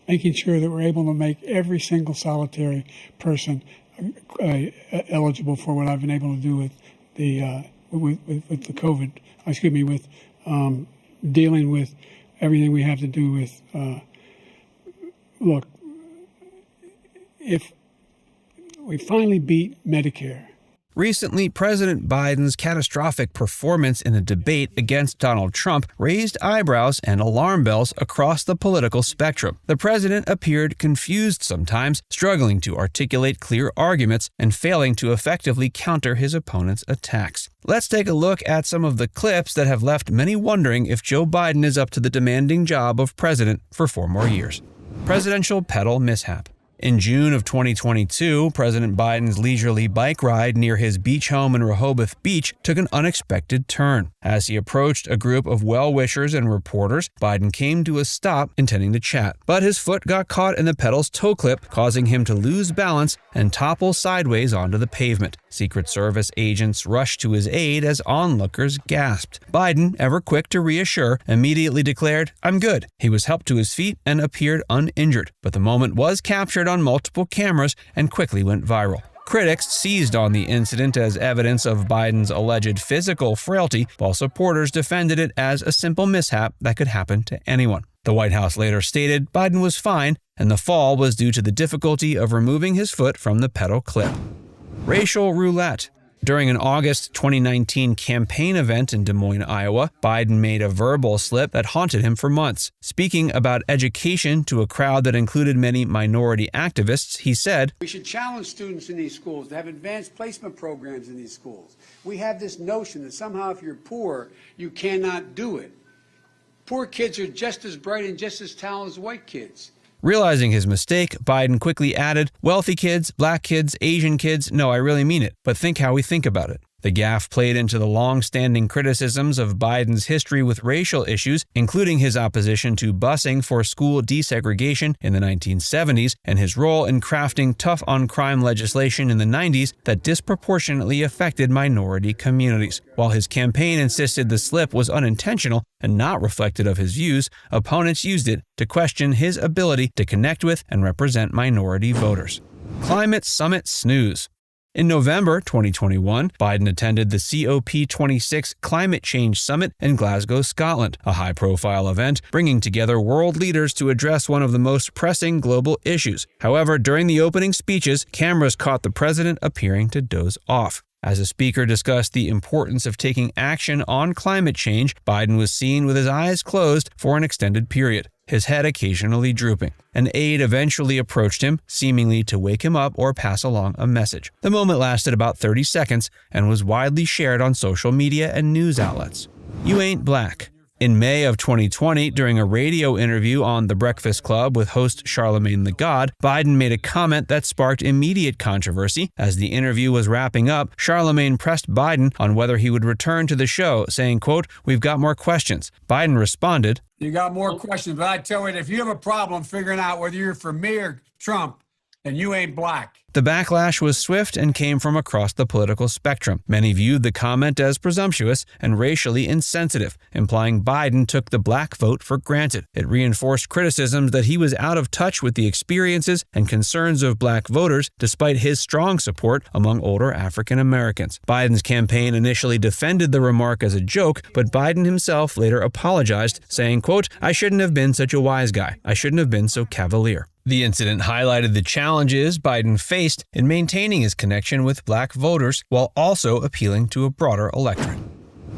making sure that we're able to make every single solitary person eligible for what I've been able to do with the with the COVID. With dealing with everything we have to do with. Look, if we finally beat Medicare. Recently, President Biden's catastrophic performance in a debate against Donald Trump raised eyebrows and alarm bells across the political spectrum. The president appeared confused sometimes, struggling to articulate clear arguments and failing to effectively counter his opponent's attacks. Let's take a look at some of the clips that have left many wondering if Joe Biden is up to the demanding job of president for 4 more years. Presidential pedal mishap. In June of 2022, President Biden's leisurely bike ride near his beach home in Rehoboth Beach took an unexpected turn. As he approached a group of well-wishers and reporters, Biden came to a stop intending to chat. But his foot got caught in the pedal's toe clip, causing him to lose balance and topple sideways onto the pavement. Secret Service agents rushed to his aid as onlookers gasped. Biden, ever quick to reassure, immediately declared, "I'm good." He was helped to his feet and appeared uninjured. But the moment was captured on multiple cameras and quickly went viral. Critics seized on the incident as evidence of Biden's alleged physical frailty, while supporters defended it as a simple mishap that could happen to anyone. The White House later stated Biden was fine, and the fall was due to the difficulty of removing his foot from the pedal clip. Racial roulette. During an August 2019 campaign event in Des Moines, Iowa, Biden made a verbal slip that haunted him for months. Speaking about education to a crowd that included many minority activists, he said, "We should challenge students in these schools to have advanced placement programs in these schools. We have this notion that somehow if you're poor, you cannot do it. Poor kids are just as bright and just as talented as white kids." Realizing his mistake, Biden quickly added, "Wealthy kids, black kids, Asian kids, no, I really mean it, but think how we think about it." The gaffe played into the long-standing criticisms of Biden's history with racial issues, including his opposition to busing for school desegregation in the 1970s and his role in crafting tough-on-crime legislation in the 90s that disproportionately affected minority communities. While his campaign insisted the slip was unintentional and not reflective of his views, opponents used it to question his ability to connect with and represent minority voters. Climate Summit Snooze. In November 2021, Biden attended the COP26 Climate Change Summit in Glasgow, Scotland, a high-profile event bringing together world leaders to address one of the most pressing global issues. However, during the opening speeches, cameras caught the president appearing to doze off. As the speaker discussed the importance of taking action on climate change, Biden was seen with his eyes closed for an extended period, his head occasionally drooping. An aide eventually approached him, seemingly to wake him up or pass along a message. The moment lasted about 30 seconds and was widely shared on social media and news outlets. You ain't black. In May of 2020, during a radio interview on The Breakfast Club with host Charlamagne Tha God, Biden made a comment that sparked immediate controversy. As the interview was wrapping up, Charlamagne pressed Biden on whether he would return to the show, saying, quote, "We've got more questions." Biden responded, "You got more questions, but I tell you, if you have a problem figuring out whether you're for me or Trump, then you ain't black." The backlash was swift and came from across the political spectrum. Many viewed the comment as presumptuous and racially insensitive, implying Biden took the black vote for granted. It reinforced criticisms that he was out of touch with the experiences and concerns of black voters, despite his strong support among older African Americans. Biden's campaign initially defended the remark as a joke, but Biden himself later apologized, saying, quote, "I shouldn't have been such a wise guy. I shouldn't have been so cavalier." The incident highlighted the challenges Biden faced in maintaining his connection with black voters while also appealing to a broader electorate.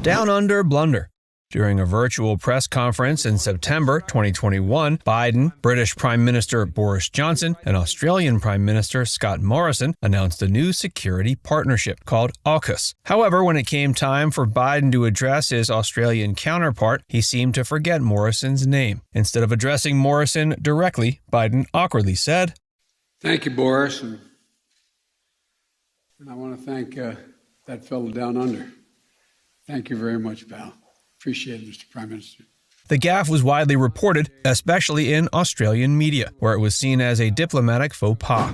Down Under Blunder. During a virtual press conference in September 2021, Biden, British Prime Minister Boris Johnson, and Australian Prime Minister Scott Morrison announced a new security partnership called AUKUS. However, when it came time for Biden to address his Australian counterpart, he seemed to forget Morrison's name. Instead of addressing Morrison directly, Biden awkwardly said, "Thank you, Boris. And I want to thank that fellow down under. Thank you very much, pal. Appreciate it, Mr. Prime Minister." The gaffe was widely reported, especially in Australian media, where it was seen as a diplomatic faux pas.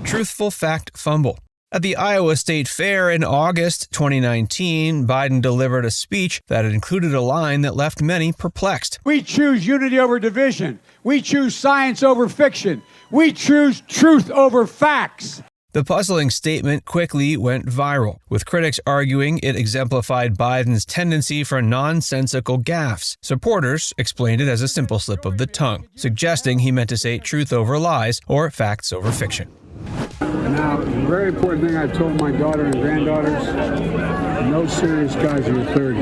Truthful fact fumble. At the Iowa State Fair in August 2019, Biden delivered a speech that included a line that left many perplexed. We choose unity over division. We choose science over fiction. We choose truth over facts. The puzzling statement quickly went viral, with critics arguing it exemplified Biden's tendency for nonsensical gaffes. Supporters explained it as a simple slip of the tongue, suggesting he meant to say truth over lies or facts over fiction. Now, the very important thing I told my daughter and granddaughters, no serious guys till you're 30.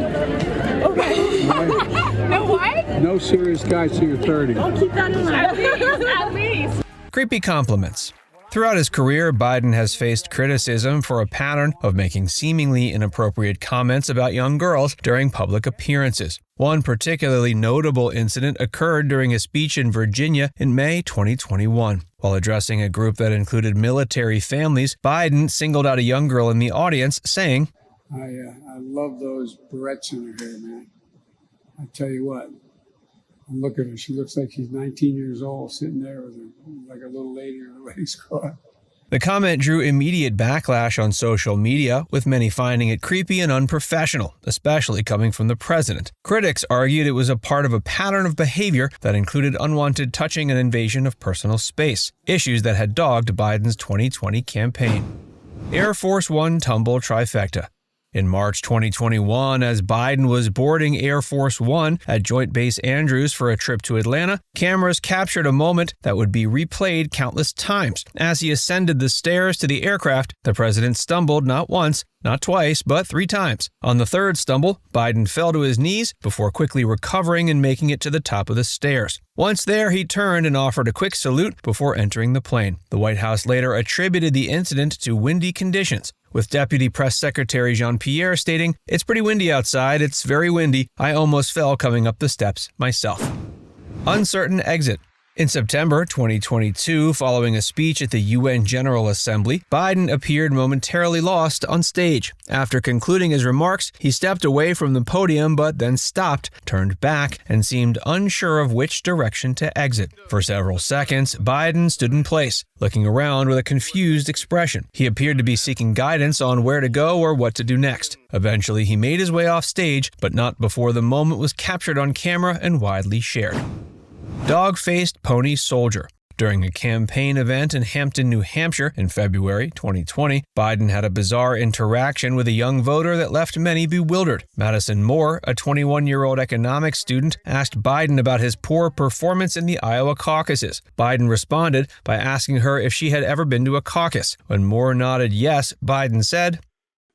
Okay. Right? No what? No serious guys till you're 30. I'll keep that in mind. At least. Creepy compliments. Throughout his career, Biden has faced criticism for a pattern of making seemingly inappropriate comments about young girls during public appearances. One particularly notable incident occurred during a speech in Virginia in May 2021. While addressing a group that included military families, Biden singled out a young girl in the audience, saying, I love those barrettes in her hair, man. I tell you what, look at her. She looks like she's 19 years old, sitting there with her, like a little lady with her legs crossed. The comment drew immediate backlash on social media, with many finding it creepy and unprofessional, especially coming from the president. Critics argued it was a part of a pattern of behavior that included unwanted touching and invasion of personal space, issues that had dogged Biden's 2020 campaign. Air Force One Tumble Trifecta. In March 2021, as Biden was boarding Air Force One at Joint Base Andrews for a trip to Atlanta, cameras captured a moment that would be replayed countless times. As he ascended the stairs to the aircraft, the president stumbled not once, not twice, but 3 times. On the third stumble, Biden fell to his knees before quickly recovering and making it to the top of the stairs. Once there, he turned and offered a quick salute before entering the plane. The White House later attributed the incident to windy conditions, with Deputy Press Secretary Jean-Pierre stating, "It's pretty windy outside, it's very windy. I almost fell coming up the steps myself." Uncertain exit. In September 2022, following a speech at the UN General Assembly, Biden appeared momentarily lost on stage. After concluding his remarks, he stepped away from the podium but then stopped, turned back, and seemed unsure of which direction to exit. For several seconds, Biden stood in place, looking around with a confused expression. He appeared to be seeking guidance on where to go or what to do next. Eventually, he made his way off stage, but not before the moment was captured on camera and widely shared. Dog-faced pony soldier. During a campaign event in Hampton, New Hampshire in February 2020, Biden had a bizarre interaction with a young voter that left many bewildered. Madison Moore, a 21-year-old economics student, asked Biden about his poor performance in the Iowa caucuses. Biden responded by asking her if she had ever been to a caucus. When Moore nodded yes, Biden said,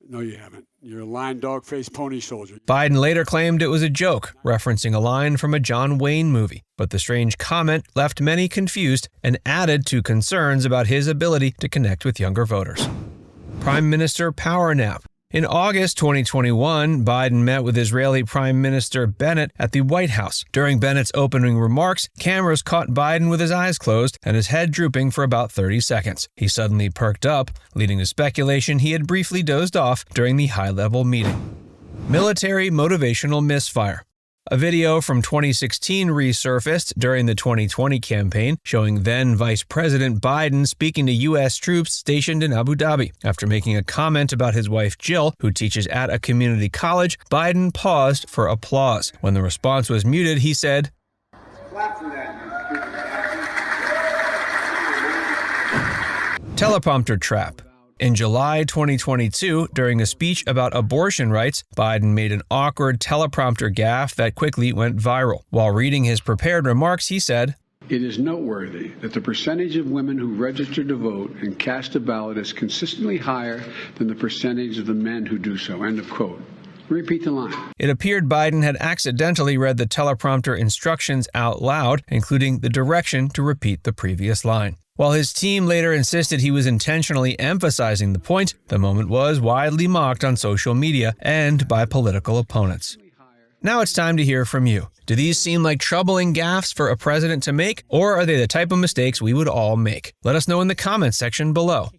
No, you haven't. You're a lying dog-faced pony soldier. Biden later claimed it was a joke, referencing a line from a John Wayne movie. But the strange comment left many confused and added to concerns about his ability to connect with younger voters. Prime Minister Power Nap. In August 2021, Biden met with Israeli Prime Minister Bennett at the White House. During Bennett's opening remarks, cameras caught Biden with his eyes closed and his head drooping for about 30 seconds. He suddenly perked up, leading to speculation he had briefly dozed off during the high-level meeting. Military motivational misfire. A video from 2016 resurfaced during the 2020 campaign, showing then Vice President Biden speaking to U.S. troops stationed in Abu Dhabi. After making a comment about his wife Jill, who teaches at a community college, Biden paused for applause. When the response was muted, he said, Clap for that. Teleprompter Trap. In July 2022, during a speech about abortion rights, Biden made an awkward teleprompter gaffe that quickly went viral. While reading his prepared remarks, he said, It is noteworthy that the percentage of women who register to vote and cast a ballot is consistently higher than the percentage of the men who do so. End of quote. Repeat the line. It appeared Biden had accidentally read the teleprompter instructions out loud, including the direction to repeat the previous line. While his team later insisted he was intentionally emphasizing the point, the moment was widely mocked on social media and by political opponents. Now it's time to hear from you. Do these seem like troubling gaffes for a president to make, or are they the type of mistakes we would all make? Let us know in the comments section below.